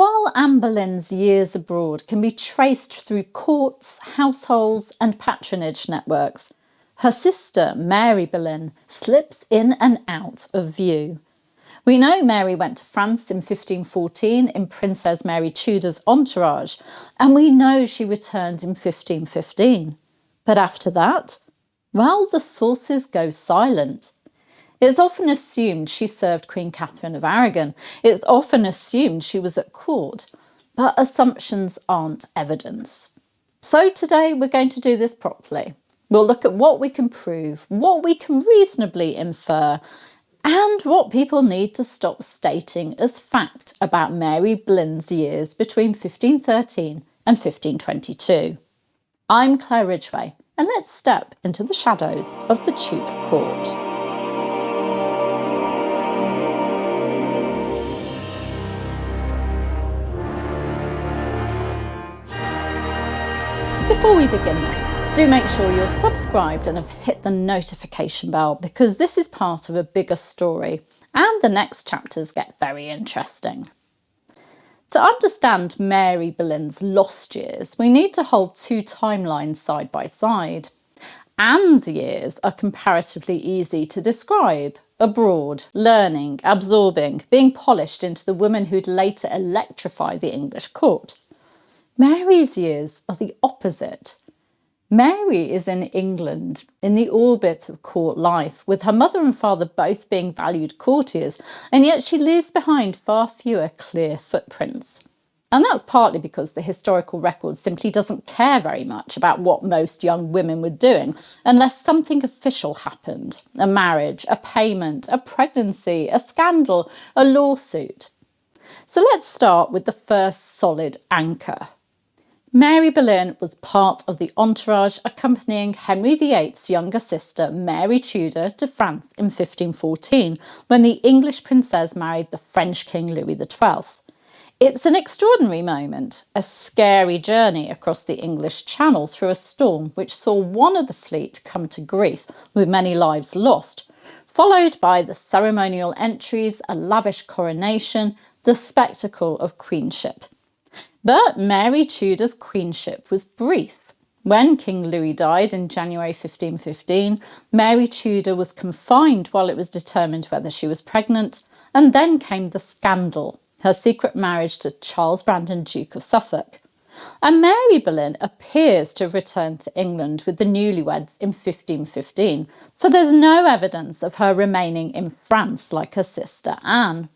While Anne Boleyn's years abroad can be traced through courts, households and patronage networks, her sister, Mary Boleyn, slips in and out of view. We know Mary went to France in 1514 in Princess Mary Tudor's entourage, and we know she returned in 1515. But after that, well, the sources go silent. It's often assumed she served Queen Catherine of Aragon. It's often assumed she was at court, but assumptions aren't evidence. So today we're going to do this properly. We'll look at what we can prove, what we can reasonably infer, and what people need to stop stating as fact about Mary Boleyn's years between 1513 and 1522. I'm Claire Ridgway, and let's step into the shadows of the Tudor court. Before we begin though, do make sure you're subscribed and have hit the notification bell, because this is part of a bigger story and the next chapters get very interesting. To understand Mary Boleyn's lost years, we need to hold two timelines side by side. Anne's years are comparatively easy to describe: abroad, learning, absorbing, being polished into the woman who'd later electrify the English court. Mary's years are the opposite. Mary is in England, in the orbit of court life, with her mother and father both being valued courtiers, and yet she leaves behind far fewer clear footprints. And that's partly because the historical record simply doesn't care very much about what most young women were doing, unless something official happened: a marriage, a payment, a pregnancy, a scandal, a lawsuit. So let's start with the first solid anchor. Mary Boleyn was part of the entourage accompanying Henry VIII's younger sister Mary Tudor to France in 1514, when the English princess married the French King Louis XII. It's an extraordinary moment, a scary journey across the English Channel through a storm which saw one of the fleet come to grief, with many lives lost, followed by the ceremonial entries, a lavish coronation, the spectacle of queenship. But Mary Tudor's queenship was brief. When King Louis died in January 1515, Mary Tudor was confined while it was determined whether she was pregnant, and then came the scandal, her secret marriage to Charles Brandon, Duke of Suffolk. And Mary Boleyn appears to have returned to England with the newlyweds in 1515, for there's no evidence of her remaining in France like her sister Anne.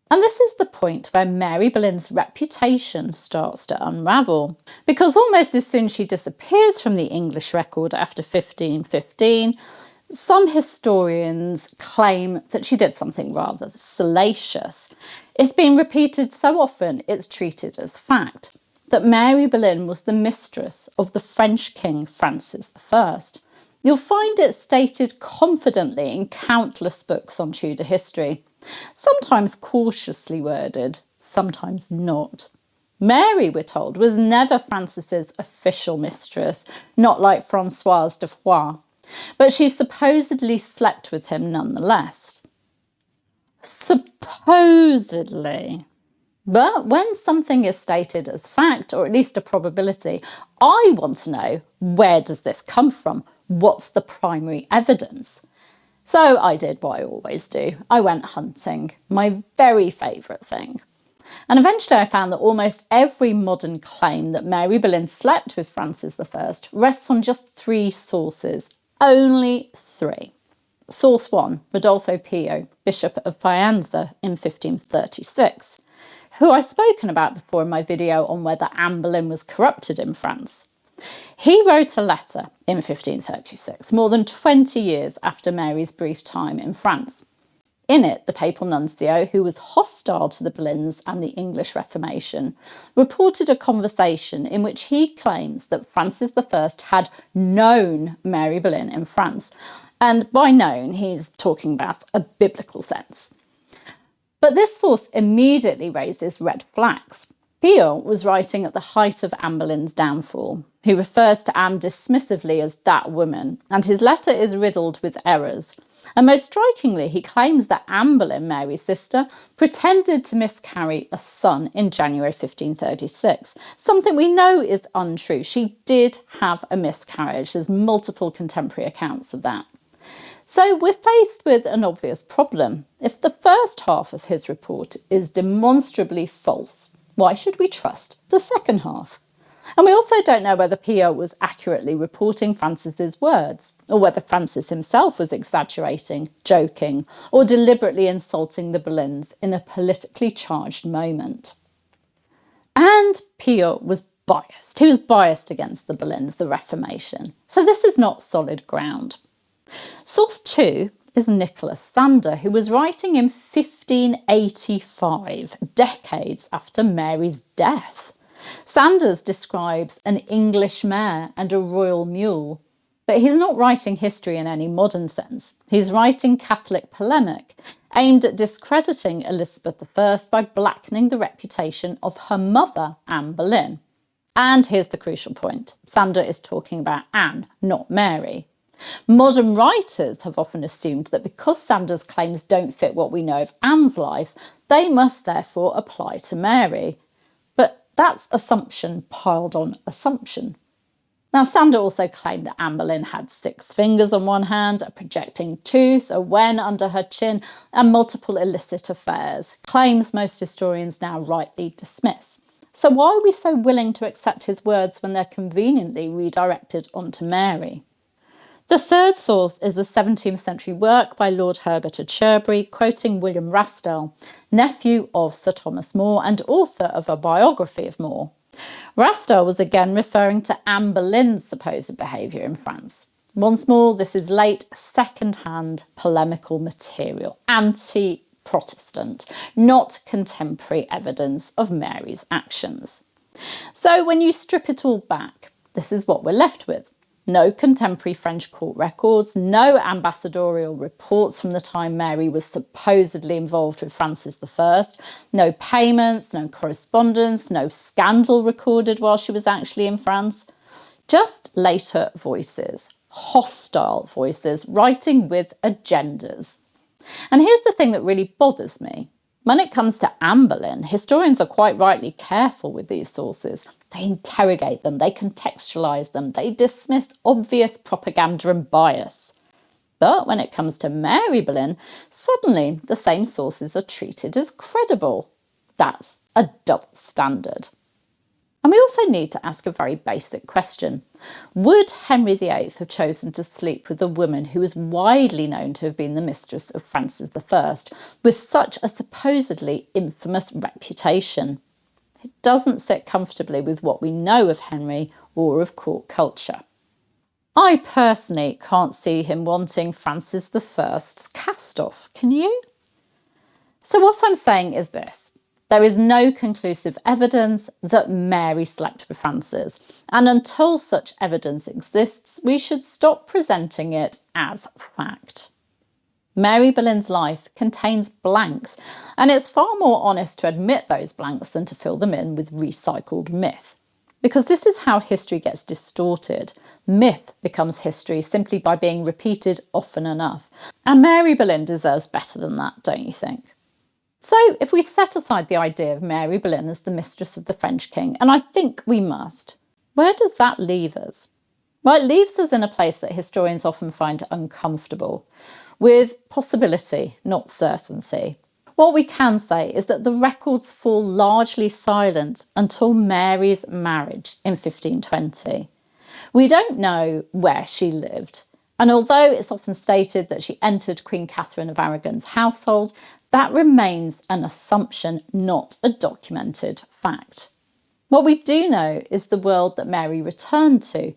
And this is the point where Mary Boleyn's reputation starts to unravel, because almost as soon as she disappears from the English record after 1515, some historians claim that she did something rather salacious. It's been repeated so often it's treated as fact that Mary Boleyn was the mistress of the French King Francis I. You'll find it stated confidently in countless books on Tudor history, sometimes cautiously worded, sometimes not. Mary, we're told, was never Francis's official mistress, not like Françoise de Foix, but she supposedly slept with him nonetheless. Supposedly. But when something is stated as fact, or at least a probability, I want to know, where does this come from? What's the primary evidence? So I did what I always do. I went hunting, my very favourite thing. And eventually I found that almost every modern claim that Mary Boleyn slept with Francis I rests on just three sources. Only three. Source 1, Rodolfo Pio, Bishop of Faenza in 1536, who I've spoken about before in my video on whether Anne Boleyn was corrupted in France. He wrote a letter in 1536, more than 20 years after Mary's brief time in France. In it, the papal nuncio, who was hostile to the Boleyns and the English Reformation, reported a conversation in which he claims that Francis I had known Mary Boleyn in France. And by known, he's talking about a biblical sense. But this source immediately raises red flags. Peel was writing at the height of Anne Boleyn's downfall. He refers to Anne dismissively as that woman, and his letter is riddled with errors. And most strikingly, he claims that Anne Boleyn, Mary's sister, pretended to miscarry a son in January 1536, something we know is untrue. She did have a miscarriage. There's multiple contemporary accounts of that. So we're faced with an obvious problem. If the first half of his report is demonstrably false, why should we trust the second half? And we also don't know whether Peel was accurately reporting Francis's words, or whether Francis himself was exaggerating, joking, or deliberately insulting the Boleyns in a politically charged moment. And Peel was biased. He was biased against the Boleyns, the Reformation. So this is not solid ground. Source 2 is Nicholas Sander, who was writing in 1585, decades after Mary's death. Sanders describes an English mare and a royal mule, but he's not writing history in any modern sense. He's writing Catholic polemic, aimed at discrediting Elizabeth I by blackening the reputation of her mother, Anne Boleyn. And here's the crucial point. Sander is talking about Anne, not Mary. Modern writers have often assumed that because Sanders' claims don't fit what we know of Anne's life, they must therefore apply to Mary. But that's assumption piled on assumption. Now, Sander also claimed that Anne Boleyn had 6 fingers on one hand, a projecting tooth, a wen under her chin, and multiple illicit affairs, claims most historians now rightly dismiss. So why are we so willing to accept his words when they're conveniently redirected onto Mary? The third source is a 17th century work by Lord Herbert of Cherbury, quoting William Rastell, nephew of Sir Thomas More and author of a biography of More. Rastell was again referring to Anne Boleyn's supposed behaviour in France. Once more, this is late second-hand polemical material, anti-Protestant, not contemporary evidence of Mary's actions. So when you strip it all back, this is what we're left with. No contemporary French court records, no ambassadorial reports from the time Mary was supposedly involved with Francis I, no payments, no correspondence, no scandal recorded while she was actually in France. Just later voices, hostile voices, writing with agendas. And here's the thing that really bothers me. When it comes to Anne Boleyn, historians are quite rightly careful with these sources. They interrogate them, they contextualise them, they dismiss obvious propaganda and bias. But when it comes to Mary Boleyn, suddenly the same sources are treated as credible. That's a double standard. And we also need to ask a very basic question. Would Henry VIII have chosen to sleep with a woman who is widely known to have been the mistress of Francis I, with such a supposedly infamous reputation? It doesn't sit comfortably with what we know of Henry or of court culture. I personally can't see him wanting Francis I's cast-off, can you? So what I'm saying is this. There is no conclusive evidence that Mary slept with Francis, and until such evidence exists, we should stop presenting it as fact. Mary Boleyn's life contains blanks, and it's far more honest to admit those blanks than to fill them in with recycled myth. Because this is how history gets distorted. Myth becomes history simply by being repeated often enough. And Mary Boleyn deserves better than that, don't you think? So if we set aside the idea of Mary Boleyn as the mistress of the French king, and I think we must, where does that leave us? Well, it leaves us in a place that historians often find uncomfortable, with possibility, not certainty. What we can say is that the records fall largely silent until Mary's marriage in 1520. We don't know where she lived, and although it's often stated that she entered Queen Catherine of Aragon's household, that remains an assumption, not a documented fact. What we do know is the world that Mary returned to.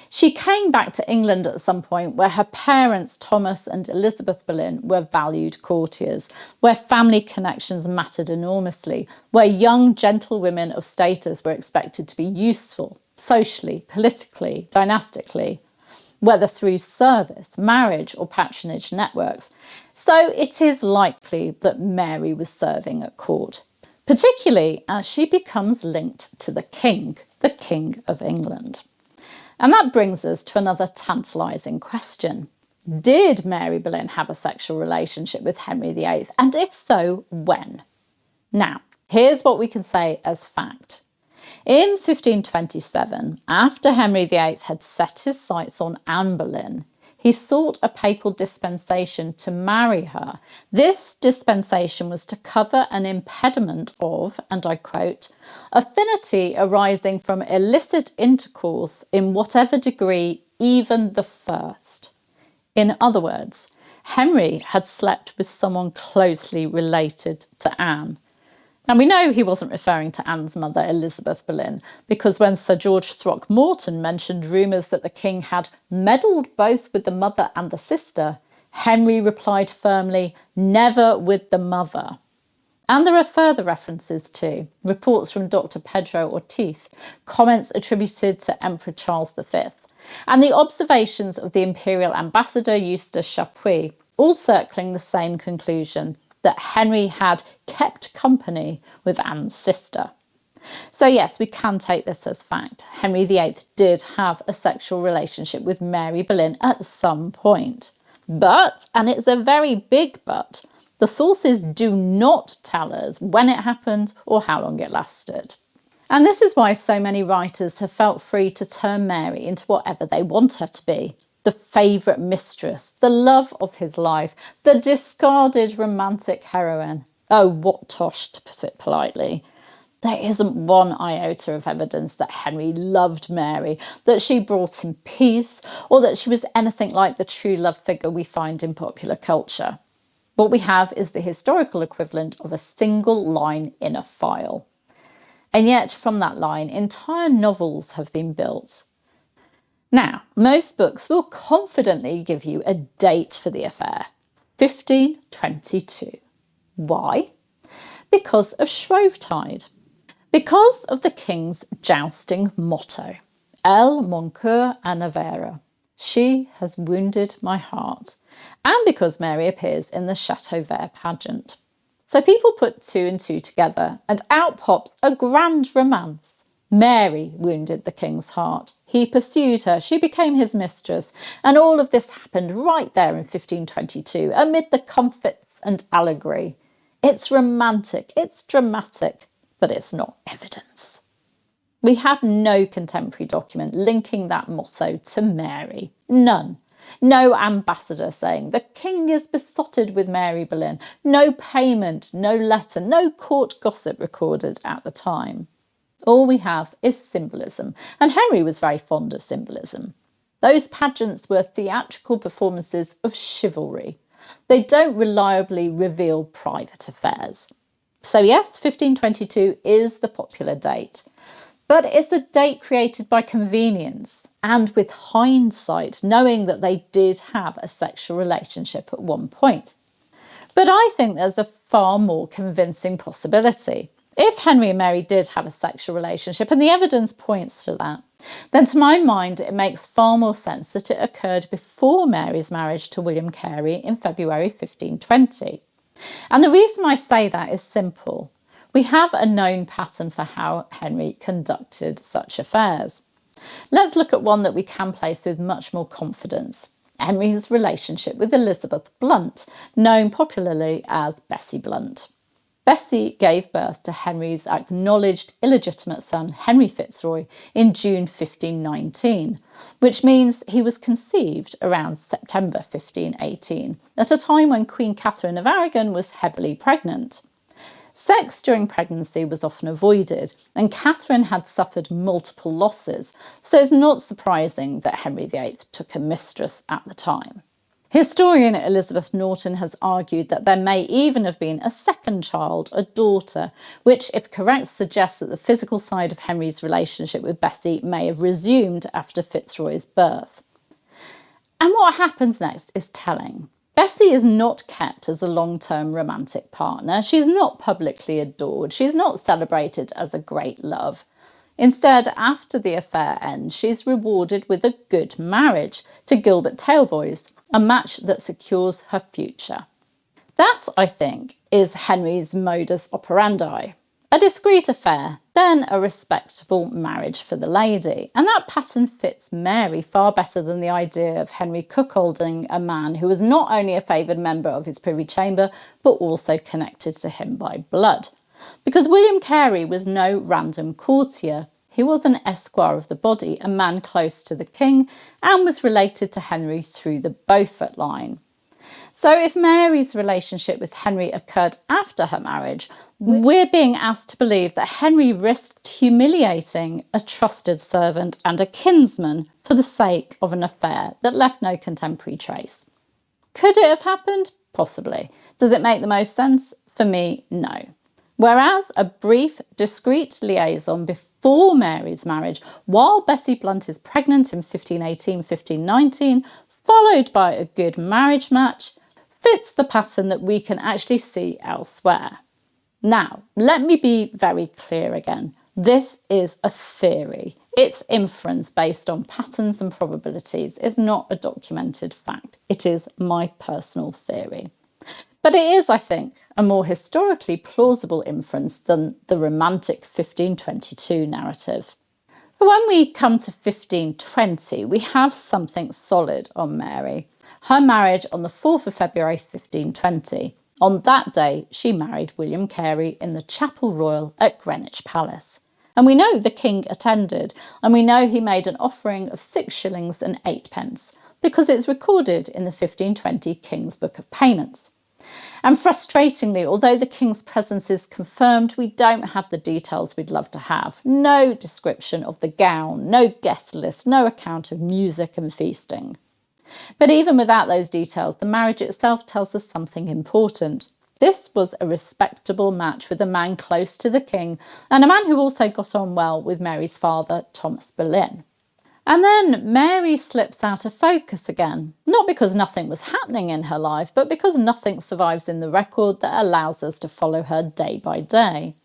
She came back to England at some point where her parents, Thomas and Elizabeth Boleyn, were valued courtiers, where family connections mattered enormously, where young gentlewomen of status were expected to be useful, socially, politically, dynastically, whether through service, marriage or patronage networks. So it is likely that Mary was serving at court. particularly as she becomes linked to the King of England. And that brings us to another tantalising question. Did Mary Boleyn have a sexual relationship with Henry VIII? And if so, when? Now, here's what we can say as fact. In 1527, after Henry VIII had set his sights on Anne Boleyn, he sought a papal dispensation to marry her. This dispensation was to cover an impediment of, and I quote, affinity arising from illicit intercourse in whatever degree, even the first. In other words, Henry had slept with someone closely related to Anne. Now, we know he wasn't referring to Anne's mother, Elizabeth Boleyn, because when Sir George Throckmorton mentioned rumours that the king had meddled both with the mother and the sister, Henry replied firmly, never with the mother. And there are further references too. Reports from Dr. Pedro Ortiz, comments attributed to Emperor Charles V, and the observations of the imperial ambassador Eustace Chapuis, all circling the same conclusion, that Henry had kept company with Anne's sister. So yes, we can take this as fact. Henry VIII did have a sexual relationship with Mary Boleyn at some point. But, and it's a very big but, the sources do not tell us when it happened or how long it lasted. And this is why so many writers have felt free to turn Mary into whatever they want her to be. The favourite mistress, the love of his life, the discarded romantic heroine. Oh, what tosh, to put it politely. There isn't one iota of evidence that Henry loved Mary, that she brought him peace, or that she was anything like the true love figure we find in popular culture. What we have is the historical equivalent of a single line in a file. And yet, from that line, entire novels have been built. Now, most books will confidently give you a date for the affair, 1522. Why? Because of Shrovetide. Because of the king's jousting motto, El Moncur a Nevera, she has wounded my heart, and because Mary appears in the Chateau Vert pageant. So people put two and two together, and out pops a grand romance. Mary wounded the king's heart. He pursued her, she became his mistress, and all of this happened right there in 1522, amid the comfits and allegory. It's romantic, it's dramatic, but it's not evidence. We have no contemporary document linking that motto to Mary. None. No ambassador saying the king is besotted with Mary Boleyn. No payment, no letter, no court gossip recorded at the time. All we have is symbolism, and Henry was very fond of symbolism. Those pageants were theatrical performances of chivalry. They don't reliably reveal private affairs. So yes, 1522 is the popular date, but it's a date created by convenience and with hindsight, knowing that they did have a sexual relationship at one point. But I think there's a far more convincing possibility. If Henry and Mary did have a sexual relationship, and the evidence points to that, then to my mind it makes far more sense that it occurred before Mary's marriage to William Carey in February 1520. And the reason I say that is simple. We have a known pattern for how Henry conducted such affairs. Let's look at one that we can place with much more confidence. Henry's relationship with Elizabeth Blunt, known popularly as Bessie Blunt. Bessie gave birth to Henry's acknowledged illegitimate son, Henry Fitzroy, in June 1519, which means he was conceived around September 1518, at a time when Queen Catherine of Aragon was heavily pregnant. Sex during pregnancy was often avoided, and Catherine had suffered multiple losses, so it's not surprising that Henry VIII took a mistress at the time. Historian Elizabeth Norton has argued that there may even have been a second child, a daughter, which, if correct, suggests that the physical side of Henry's relationship with Bessie may have resumed after Fitzroy's birth. And what happens next is telling. Bessie is not kept as a long-term romantic partner. She's not publicly adored. She's not celebrated as a great love. Instead, after the affair ends, she's rewarded with a good marriage to Gilbert Taleboys, a match that secures her future. That, I think, is Henry's modus operandi. A discreet affair, then a respectable marriage for the lady. And that pattern fits Mary far better than the idea of Henry cuckolding a man who was not only a favoured member of his privy chamber, but also connected to him by blood. Because William Carey was no random courtier. He was an esquire of the body, a man close to the king, and was related to Henry through the Beaufort line. So if Mary's relationship with Henry occurred after her marriage, we're being asked to believe that Henry risked humiliating a trusted servant and a kinsman for the sake of an affair that left no contemporary trace. Could it have happened? Possibly. Does it make the most sense? For me, no. Whereas a brief, discreet liaison before Mary's marriage, while Bessie Blunt is pregnant in 1518-1519, followed by a good marriage match, fits the pattern that we can actually see elsewhere. Now, let me be very clear again. This is a theory. It's inference based on patterns and probabilities. It's not a documented fact. It is my personal theory. But it is, I think, a more historically plausible inference than the romantic 1522 narrative. But when we come to 1520, we have something solid on Mary. Her marriage on the 4th of February 1520. On that day, she married William Carey in the Chapel Royal at Greenwich Palace. And we know the king attended, and we know he made an offering of 6 shillings and 8 pence, because it's recorded in the 1520 King's Book of Payments. And frustratingly, although the king's presence is confirmed, we don't have the details we'd love to have. No description of the gown, no guest list, no account of music and feasting. But even without those details, the marriage itself tells us something important. This was a respectable match with a man close to the king and a man who also got on well with Mary's father, Thomas Boleyn. And then Mary slips out of focus again, not because nothing was happening in her life, but because nothing survives in the record that allows us to follow her day by day.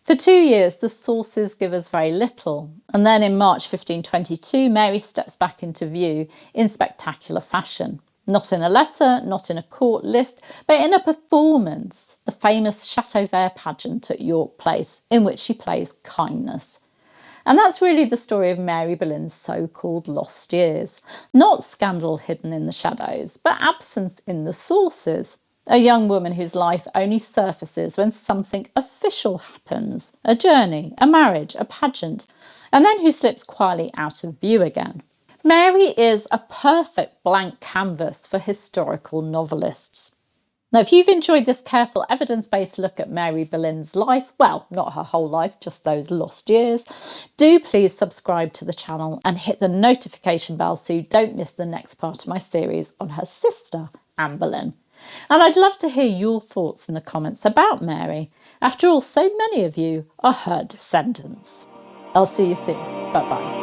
For 2 years, the sources give us very little. And then in March 1522, Mary steps back into view in spectacular fashion. Not in a letter, not in a court list, but in a performance, the famous Chateau Vert pageant at York Place, in which she plays kindness. And that's really the story of Mary Boleyn's so-called lost years. Not scandal hidden in the shadows, but absence in the sources. A young woman whose life only surfaces when something official happens. A journey, a marriage, a pageant. And then who slips quietly out of view again. Mary is a perfect blank canvas for historical novelists. Now, if you've enjoyed this careful evidence-based look at Mary Boleyn's life, well, not her whole life, just those lost years, do please subscribe to the channel and hit the notification bell so you don't miss the next part of my series on her sister, Anne Boleyn. And I'd love to hear your thoughts in the comments about Mary. After all, so many of you are her descendants. I'll see you soon. Bye-bye.